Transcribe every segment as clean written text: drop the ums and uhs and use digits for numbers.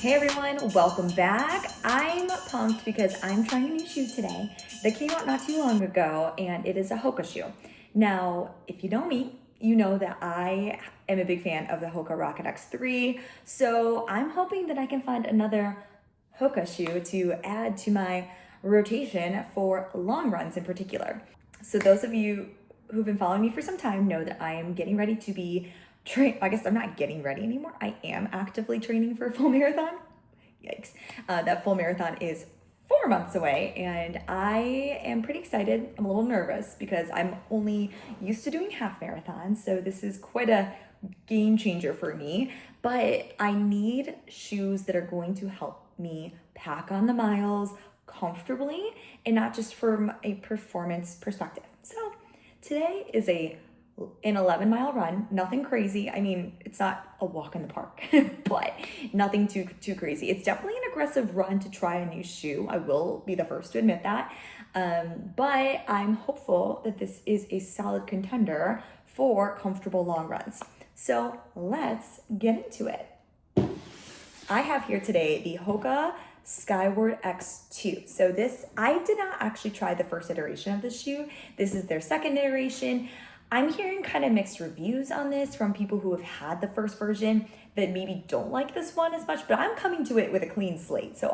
Hey everyone, welcome back. I'm pumped because I'm trying a new shoe today that came out not too long ago, and it is a Hoka shoe. Now, if you know me, you know that I am a big fan of the Hoka X2, so I'm hoping that I can find another Hoka shoe to add to my rotation for long runs in particular. So those of you who've been following me for some time know that I am getting ready to be I guess I'm not getting ready anymore. I am actively training for a full marathon. Yikes. That full marathon is 4 months away, and I am pretty excited. I'm a little nervous because I'm only used to doing half marathons, so this is quite a game changer for me. But I need shoes that are going to help me pack on the miles comfortably and not just from a performance perspective. So today is an 11-mile run, nothing crazy. I mean, it's not a walk in the park, but nothing too crazy. It's definitely an aggressive run to try a new shoe. I will be the first to admit that. But I'm hopeful that this is a solid contender for comfortable long runs. So let's get into it. I have here today the Hoka Skyward X2. So I did not actually try the first iteration of this shoe. This is their second iteration. I'm hearing kind of mixed reviews on this from people who have had the first version that maybe don't like this one as much, but I'm coming to it with a clean slate. So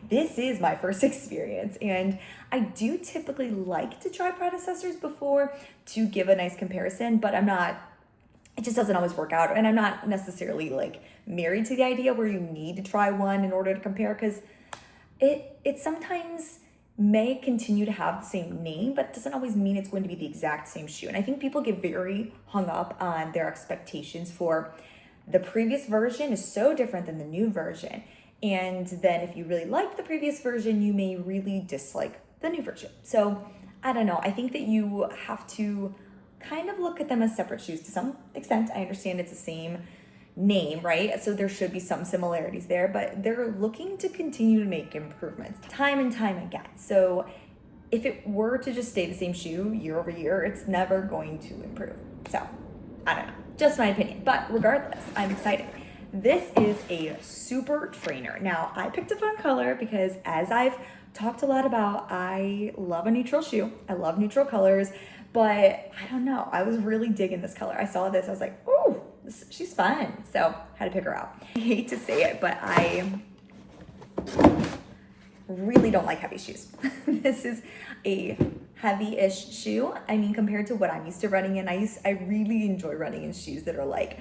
this is my first experience, and I do typically like to try predecessors before to give a nice comparison, but it just doesn't always work out. And I'm not necessarily like married to the idea where you need to try one in order to compare, because it sometimes may continue to have the same name, but it doesn't always mean it's going to be the exact same shoe. And I think people get very hung up on their expectations for the previous version is so different than the new version. And then if you really like the previous version, you may really dislike the new version. So I don't know. I think that you have to kind of look at them as separate shoes to some extent. I understand it's the same name, right? So there should be some similarities there, but they're looking to continue to make improvements time and time again. So if it were to just stay the same shoe year over year, it's never going to improve. So I don't know, just my opinion, but regardless, I'm excited. This is a super trainer. Now I picked a fun color because, as I've talked a lot about, I love a neutral shoe. I love neutral colors, but I don't know, I was really digging this color. I saw this, I was like, ooh, she's fun. So had to pick her out. I hate to say it, but I really don't like heavy shoes. This is a heavy-ish shoe. I mean, compared to what I'm used to running in, I really enjoy running in shoes that are like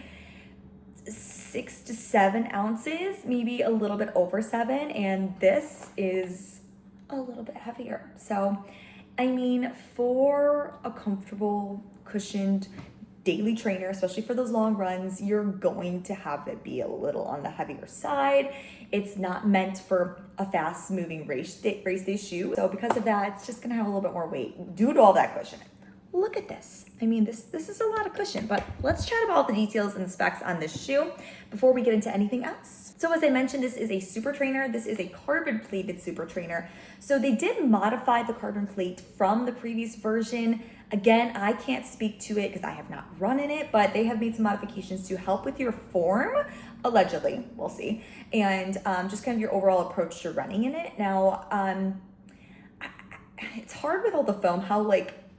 6 to 7 ounces, maybe a little bit over 7, and this is a little bit heavier. So, I mean, for a comfortable, cushioned daily trainer, especially for those long runs, you're going to have it be a little on the heavier side. It's not meant for a fast moving race day shoe. So because of that, it's just gonna have a little bit more weight due to all that cushion. Look at this. I mean, this is a lot of cushion, but let's chat about the details and specs on this shoe before we get into anything else. So as I mentioned, this is a super trainer. This is a carbon plated super trainer. So they did modify the carbon plate from the previous version. Again, I can't speak to it because I have not run in it, but they have made some modifications to help with your form, allegedly, we'll see, and just kind of your overall approach to running in it. Now, it's hard with all the foam how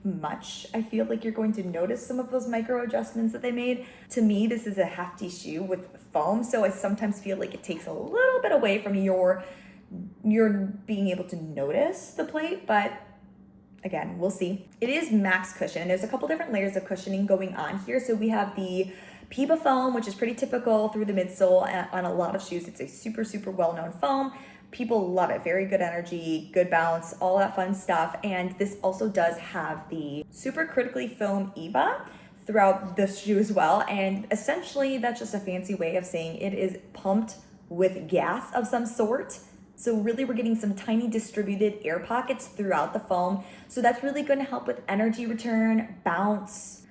much I feel like you're going to notice some of those micro adjustments that they made. To me, this is a hefty shoe with foam, so I sometimes feel like it takes a little bit away from your being able to notice the plate, but again, we'll see. It is max cushion. There's a couple different layers of cushioning going on here. So we have the Piba foam, which is pretty typical through the midsole on a lot of shoes. It's a super, super well-known foam. People love it. Very good energy, good bounce, all that fun stuff. And this also does have the super critically foam EVA throughout the shoe as well. And essentially, that's just a fancy way of saying it is pumped with gas of some sort. So really, we're getting some tiny distributed air pockets throughout the foam. So that's really going to help with energy return, bounce,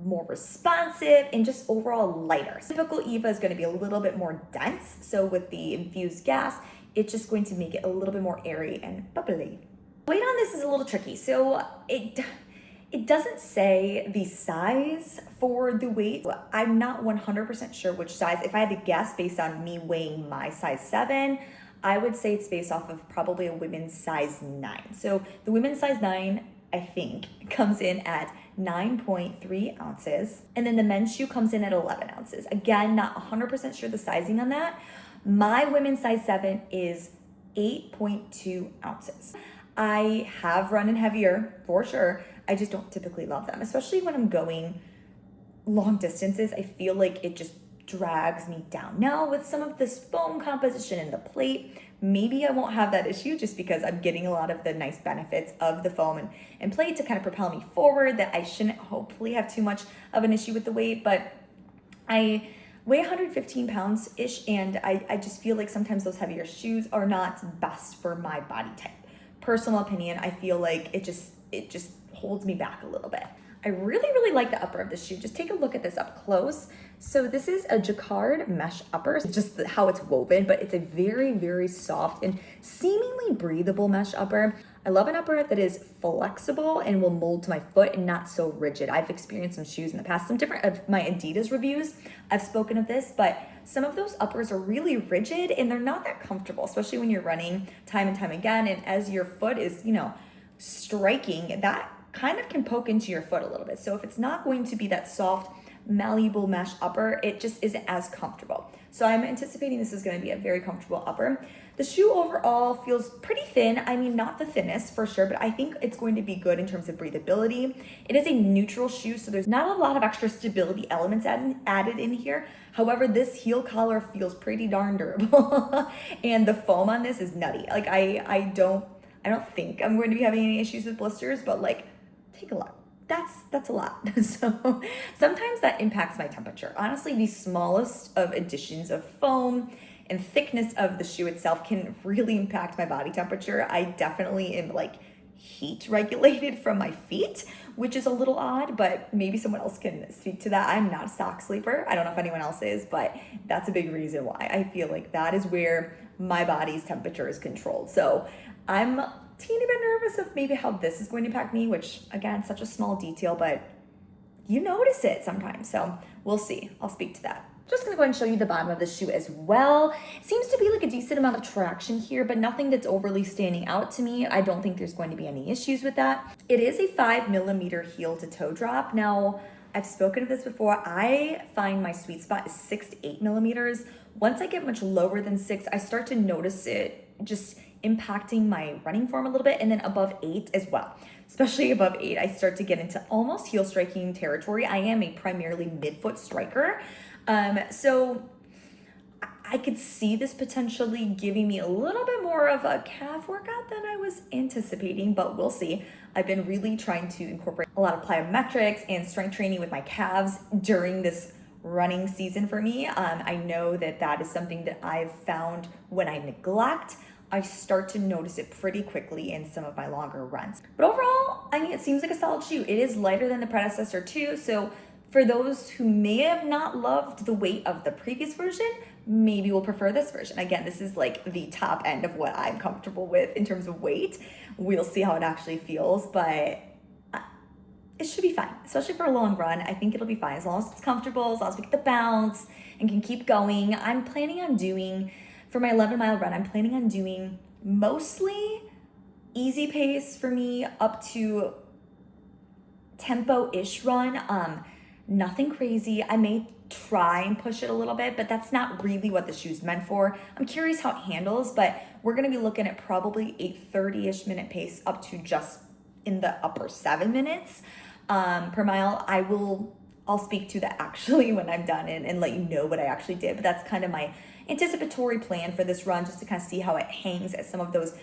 more responsive, and just overall lighter. Typical EVA is going to be a little bit more dense. So with the infused gas, it's just going to make it a little bit more airy and bubbly. Weight on this is a little tricky. So It doesn't say the size for the weight. I'm not 100% sure which size. If I had to guess based on me weighing my size 7, I would say it's based off of probably a women's size 9. So the women's size 9, I think, comes in at 9.3 ounces. And then the men's shoe comes in at 11 ounces. Again, not 100% sure the sizing on that. My women's size 7 is 8.2 ounces. I have run in heavier for sure. I just don't typically love them, especially when I'm going long distances. I feel like it just drags me down. Now with some of this foam composition in the plate, maybe I won't have that issue just because I'm getting a lot of the nice benefits of the foam and plate to kind of propel me forward, that I shouldn't hopefully have too much of an issue with the weight. But I weigh 115 pounds-ish, and I just feel like sometimes those heavier shoes are not best for my body type. Personal opinion, I feel like it just holds me back a little bit. I really like the upper of this shoe. Just take a look at this up close. So this is a jacquard mesh upper. It's just how it's woven, but it's a very soft and seemingly breathable mesh upper. I love an upper that is flexible and will mold to my foot and not so rigid. I've experienced some shoes in the past, some different of my Adidas reviews, I've spoken of this, but some of those uppers are really rigid and they're not that comfortable, especially when you're running time and time again. And as your foot is, striking, that kind of can poke into your foot a little bit. So if it's not going to be that soft, malleable mesh upper, it just isn't as comfortable. So I'm anticipating this is going to be a very comfortable upper. The shoe overall feels pretty thin. I mean, not the thinnest for sure, but I think it's going to be good in terms of breathability. It is a neutral shoe, so there's not a lot of extra stability elements added in here. However, this heel collar feels pretty darn durable. And the foam on this is nutty. Like I don't think I'm going to be having any issues with blisters, but like, take a look. That's a lot. So sometimes that impacts my temperature. Honestly, the smallest of additions of foam and thickness of the shoe itself can really impact my body temperature. I definitely am like heat regulated from my feet, which is a little odd, but maybe someone else can speak to that. I'm not a sock sleeper. I don't know if anyone else is, but that's a big reason why I feel like that is where my body's temperature is controlled. So I'm teeny bit nervous of maybe how this is going to impact me, which again, such a small detail, but you notice it sometimes. So we'll see. I'll speak to that. Just gonna go ahead and show you the bottom of the shoe as well. It seems to be like a decent amount of traction here, but nothing that's overly standing out to me. I don't think there's going to be any issues with that. It is a 5mm heel to toe drop. Now, I've spoken of this before. I find my sweet spot is 6 to 8mm. Once I get much lower than 6, I start to notice it just impacting my running form a little bit, and then above 8 as well. Especially above 8, I start to get into almost heel striking territory. I am a primarily midfoot striker. So I could see this potentially giving me a little bit more of a calf workout than I was anticipating, but we'll see. I've been really trying to incorporate a lot of plyometrics and strength training with my calves during this running season for me. I know that is something that I've found when I neglect, I start to notice it pretty quickly in some of my longer runs. But overall, I mean, it seems like a solid shoe. It is lighter than the predecessor too, so for those who may have not loved the weight of the previous version, maybe will prefer this version. Again, this is like the top end of what I'm comfortable with in terms of weight. We'll see how it actually feels, but it should be fine, especially for a long run. I think it'll be fine as long as it's comfortable, as long as we get the bounce and can keep going. I'm planning on doing, for my 11-mile run, I'm planning on doing mostly easy pace for me up to tempo-ish run. Nothing crazy. I may try and push it a little bit, but that's not really what the shoe's meant for. I'm curious how it handles, but we're gonna be looking at probably a 30-ish minute pace up to just in the upper 7 minutes per mile. I'll speak to that actually when I'm done and let you know what I actually did, but that's kind of my anticipatory plan for this run, just to kind of see how it hangs at some of those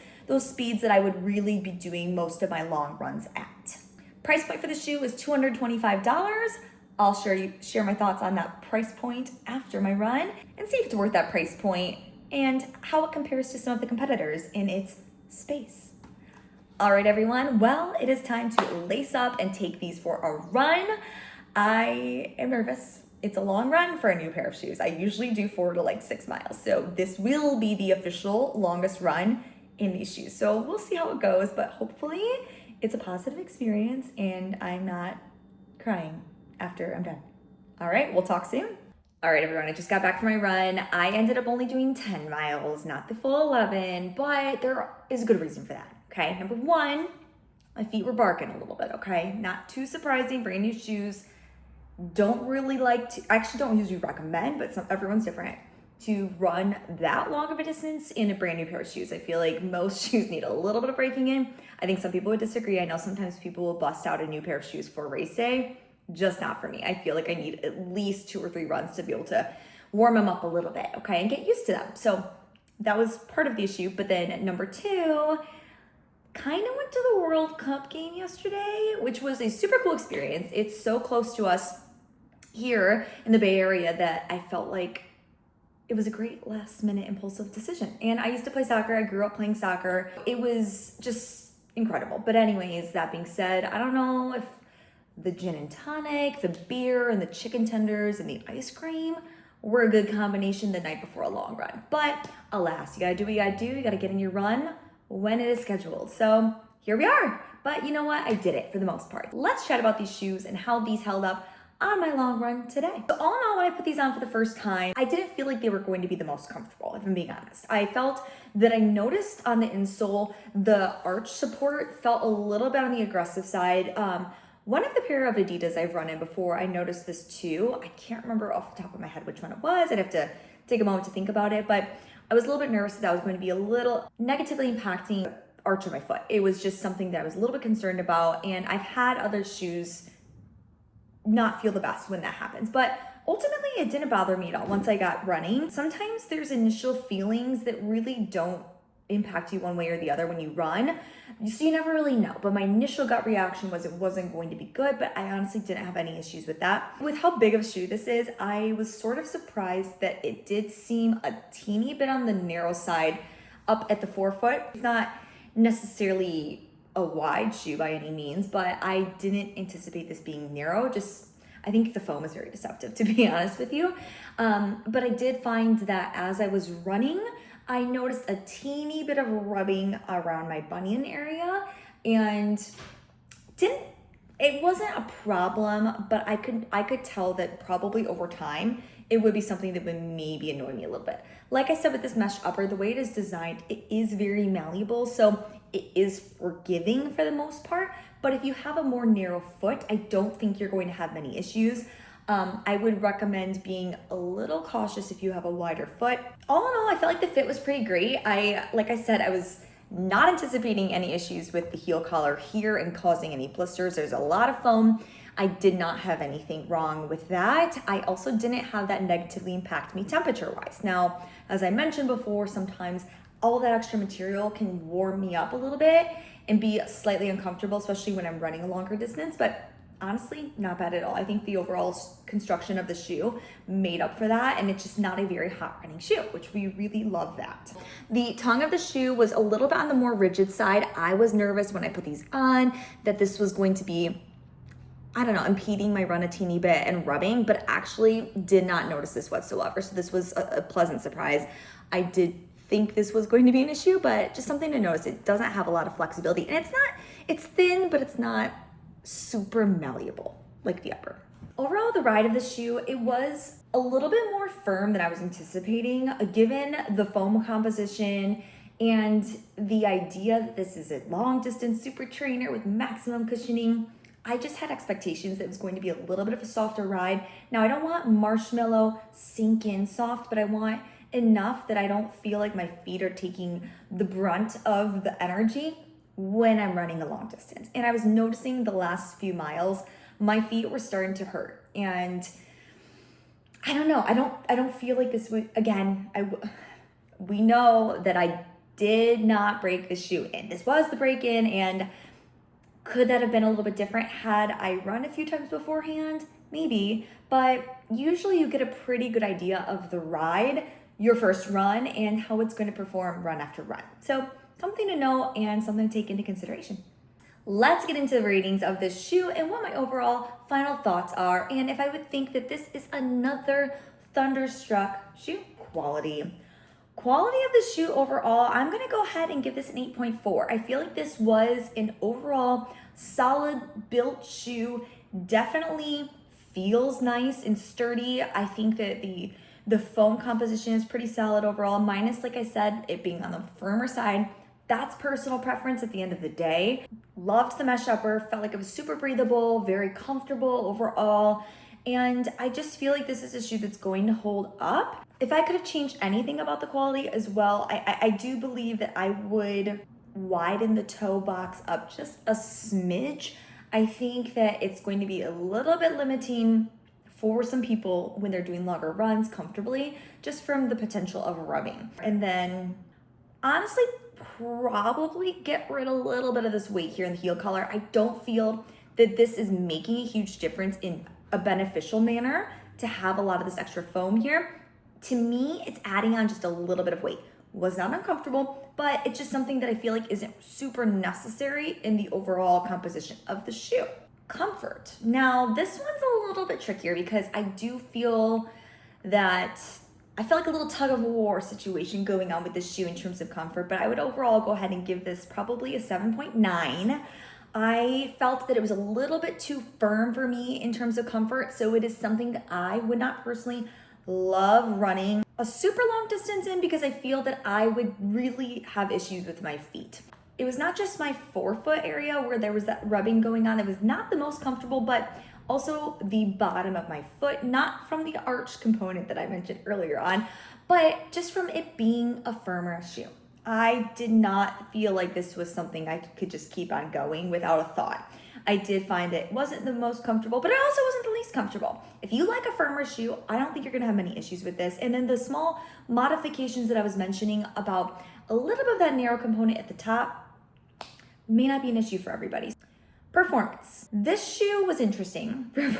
speeds that I would really be doing most of my long runs at. Price point for the shoe is $225. I'll share my thoughts on that price point after my run and see if it's worth that price point and how it compares to some of the competitors in its space. All right, everyone. Well, it is time to lace up and take these for a run. I am nervous. It's a long run for a new pair of shoes. I usually do 4 to 6 miles. So this will be the official longest run in these shoes. So we'll see how it goes, but hopefully it's a positive experience and I'm not crying after I'm done. All right, we'll talk soon. All right, everyone, I just got back from my run. I ended up only doing 10 miles, not the full 11, but there is a good reason for that, okay? Number one, my feet were barking a little bit, okay? Not too surprising, brand new shoes. Don't really like to, actually don't usually recommend, but everyone's different, to run that long of a distance in a brand new pair of shoes. I feel like most shoes need a little bit of breaking in. I think some people would disagree. I know sometimes people will bust out a new pair of shoes for race day. Just not for me. I feel like I need at least 2 or 3 runs to be able to warm them up a little bit, okay, and get used to them. So that was part of the issue. But then number 2, kind of went to the World Cup game yesterday, which was a super cool experience. It's so close to us here in the Bay Area that I felt like it was a great last minute impulsive decision. And I used to play soccer. I grew up playing soccer. It was just incredible. But anyways, that being said, I don't know if the gin and tonic, the beer, and the chicken tenders, and the ice cream were a good combination the night before a long run. But alas, you gotta do what you gotta do. You gotta get in your run when it is scheduled. So here we are. But you know what? I did it for the most part. Let's chat about these shoes and how these held up on my long run today. So all in all, when I put these on for the first time, I didn't feel like they were going to be the most comfortable, if I'm being honest. I felt that I noticed on the insole, the arch support felt a little bit on the aggressive side. One of the pair of Adidas I've run in before, I noticed this too. I can't remember off the top of my head which one it was. I'd have to take a moment to think about it, but I was a little bit nervous that was going to be a little negatively impacting the arch of my foot. It was just something that I was a little bit concerned about, and I've had other shoes not feel the best when that happens. But ultimately, it didn't bother me at all once I got running. Sometimes there's initial feelings that really don't impact you one way or the other when you run. So you never really know. But my initial gut reaction was it wasn't going to be good, but I honestly didn't have any issues with that. With how big of a shoe this is, I was sort of surprised that it did seem a teeny bit on the narrow side up at the forefoot. It's not necessarily a wide shoe by any means, but I didn't anticipate this being narrow. I think the foam is very deceptive, to be honest with you. But I did find that as I was running, I noticed a teeny bit of rubbing around my bunion area, and it wasn't a problem, but I could tell that probably over time it would be something that would maybe annoy me a little bit. Like I said, with this mesh upper, the way it is designed, it is very malleable, so it is forgiving for the most part. But if you have a more narrow foot, I don't think you're going to have many issues. I would recommend being a little cautious if you have a wider foot. All in all, I felt like the fit was pretty great. Like I said, I was not anticipating any issues with the heel collar here and causing any blisters. There's a lot of foam. I did not have anything wrong with that. I also didn't have that negatively impact me temperature-wise. Now, as I mentioned before, sometimes all that extra material can warm me up a little bit and be slightly uncomfortable, especially when I'm running a longer distance, but honestly, not bad at all. I think the overall construction of the shoe made up for that, and it's just not a very hot running shoe, which we really love that. The tongue of the shoe was a little bit on the more rigid side. I was nervous when I put these on that this was going to be, I don't know, impeding my run a teeny bit and rubbing, but actually did not notice this whatsoever. So this was a pleasant surprise. I did think this was going to be an issue, but just something to notice. It doesn't have a lot of flexibility, and it's thin, but it's not super malleable like the upper. Overall, the ride of the shoe, it was a little bit more firm than I was anticipating, given the foam composition and the idea that this is a long distance super trainer with maximum cushioning. I just had expectations that it was going to be a little bit of a softer ride. Now, I don't want marshmallow sink in soft, but I want enough that I don't feel like my feet are taking the brunt of the energy when I'm running a long distance. And I was noticing the last few miles, my feet were starting to hurt. And I don't know, I don't feel like this would, again, we know that I did not break the shoe in. This was the break in, and could that have been a little bit different had I run a few times beforehand? Maybe, but usually you get a pretty good idea of the ride, your first run, and how it's going to perform run after run. So something to know and something to take into consideration. Let's get into the ratings of this shoe and what my overall final thoughts are, and if I would think that this is another Thunderstruck shoe. Quality. Quality of the shoe overall, I'm gonna go ahead and give this an 8.4. I feel like this was an overall solid built shoe. Definitely feels nice and sturdy. I think that the foam composition is pretty solid overall, minus, like I said, it being on the firmer side. That's personal preference at the end of the day. Loved the mesh upper, felt like it was super breathable, very comfortable overall. And I just feel like this is a shoe that's going to hold up. If I could have changed anything about the quality as well, I do believe that I would widen the toe box up just a smidge. I think that it's going to be a little bit limiting for some people when they're doing longer runs comfortably, just from the potential of rubbing. And then honestly, probably get rid of a little bit of this weight here in the heel collar. I don't feel that this is making a huge difference in a beneficial manner to have a lot of this extra foam here. To me, it's adding on just a little bit of weight. Was not uncomfortable, but it's just something that I feel like isn't super necessary in the overall composition of the shoe. Comfort. Now, this one's a little bit trickier because I do feel that I felt like a little tug of war situation going on with this shoe in terms of comfort, but I would overall go ahead and give this probably a 7.9. I felt that it was a little bit too firm for me in terms of comfort, so it is something that I would not personally love running a super long distance in because I feel that I would really have issues with my feet. It was not just my forefoot area where there was that rubbing going on. It was not the most comfortable, but also the bottom of my foot, not from the arch component that I mentioned earlier on, but just from it being a firmer shoe. I did not feel like this was something I could just keep on going without a thought. I did find that it wasn't the most comfortable, but it also wasn't the least comfortable. If you like a firmer shoe, I don't think you're gonna have many issues with this. And then the small modifications that I was mentioning about a little bit of that narrow component at the top may not be an issue for everybody. Performance. This shoe was interesting. I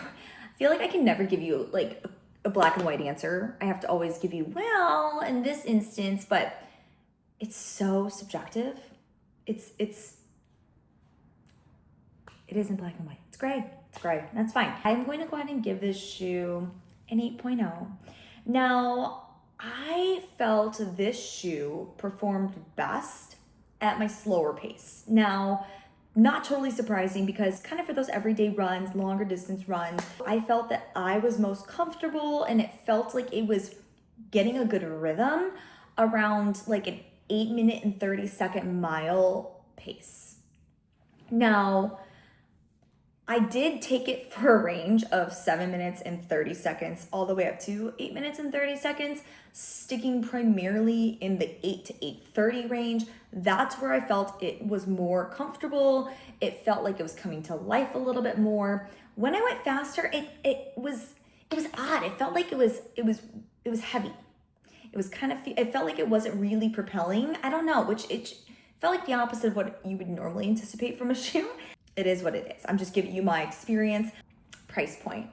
feel like I can never give you like a black and white answer. I have to always give you, well, in this instance, but it's so subjective. It isn't black and white. It's gray. It's gray. That's fine. I'm going to go ahead and give this shoe an 8.0. Now, I felt this shoe performed best at my slower pace. Now, not totally surprising because kind of for those everyday runs, longer distance runs, I felt that I was most comfortable and it felt like it was getting a good rhythm around like an 8-minute and 30-second mile pace. Now, I did take it for a range of 7 minutes and 30 seconds all the way up to 8 minutes and 30 seconds, sticking primarily in the 8 to 8:30 range. That's where I felt it was more comfortable. It felt like it was coming to life a little bit more. When I went faster, it was odd. It felt like it was heavy. It was kind of, it felt like it wasn't really propelling. I don't know, which it felt like the opposite of what you would normally anticipate from a shoe. It is what it is. I'm just giving you my experience. Price point,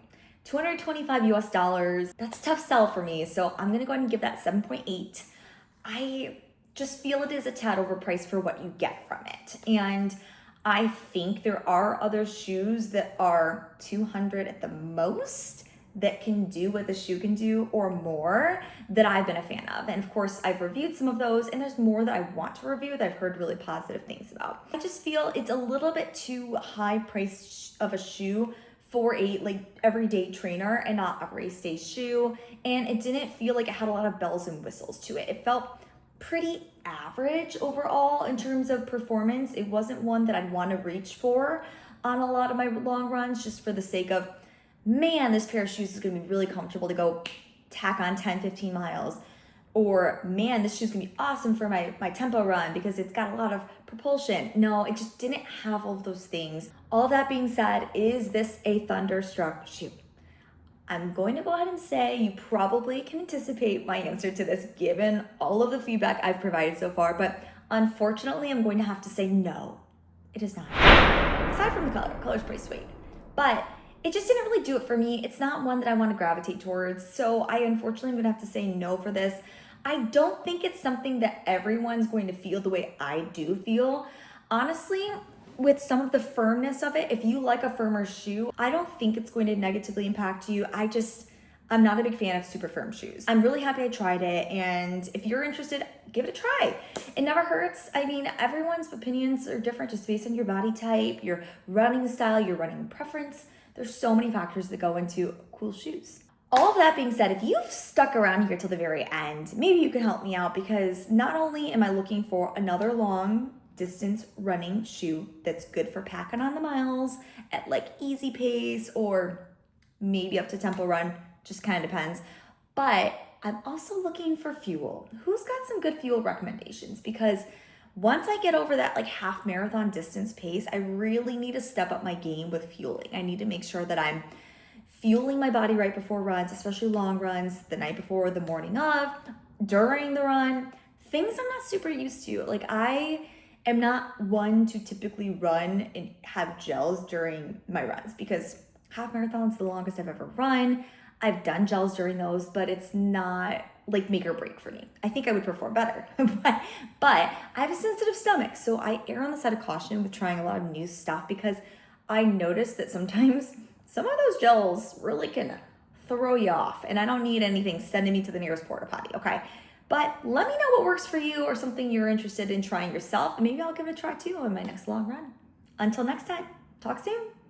$225 US. That's a tough sell for me. So I'm gonna go ahead and give that 7.8. I just feel it is a tad overpriced for what you get from it. And I think there are other shoes that are 200 at the most that can do what the shoe can do or more that I've been a fan of. And of course, I've reviewed some of those and there's more that I want to review that I've heard really positive things about. I just feel it's a little bit too high price of a shoe for a like everyday trainer and not a race day shoe. And it didn't feel like it had a lot of bells and whistles to it. It felt pretty average overall in terms of performance. It wasn't one that I'd want to reach for on a lot of my long runs just for the sake of, man, this pair of shoes is going to be really comfortable to go tack on 10, 15 miles. Or, man, this shoe's going to be awesome for my tempo run because it's got a lot of propulsion. No, it just didn't have all of those things. All that being said, is this a Thunderstruck shoe? I'm going to go ahead and say you probably can anticipate my answer to this given all of the feedback I've provided so far, but unfortunately, I'm going to have to say no, it is not. Aside from the color's pretty sweet, but it just didn't really do it for me. It's not one that I want to gravitate towards. So I unfortunately am going to have to say no for this. I don't think it's something that everyone's going to feel the way I do feel. Honestly, with some of the firmness of it, if you like a firmer shoe, I don't think it's going to negatively impact you. I I'm not a big fan of super firm shoes. I'm really happy I tried it, and if you're interested, give it a try. It never hurts. I mean, everyone's opinions are different just based on your body type, your running style, your running preference. There's so many factors that go into cool shoes. All of that being said, if you've stuck around here till the very end, maybe you can help me out, because not only am I looking for another long distance running shoe that's good for packing on the miles at like easy pace or maybe up to tempo run, just kind of depends. But I'm also looking for fuel. Who's got some good fuel recommendations? Because once I get over that like half marathon distance pace, I really need to step up my game with fueling. I need to make sure that I'm fueling my body right before runs, especially long runs, the night before, the morning of, during the run, things I'm not super used to. Like, I am not one to typically run and have gels during my runs, because half marathon's the longest I've ever run. I've done gels during those, but it's not like make or break for me. I think I would perform better, but I have a sensitive stomach, so I err on the side of caution with trying a lot of new stuff, because I notice that sometimes some of those gels really can throw you off, and I don't need anything sending me to the nearest porta potty, okay? But let me know what works for you or something you're interested in trying yourself, and maybe I'll give it a try too on my next long run. Until next time, talk soon.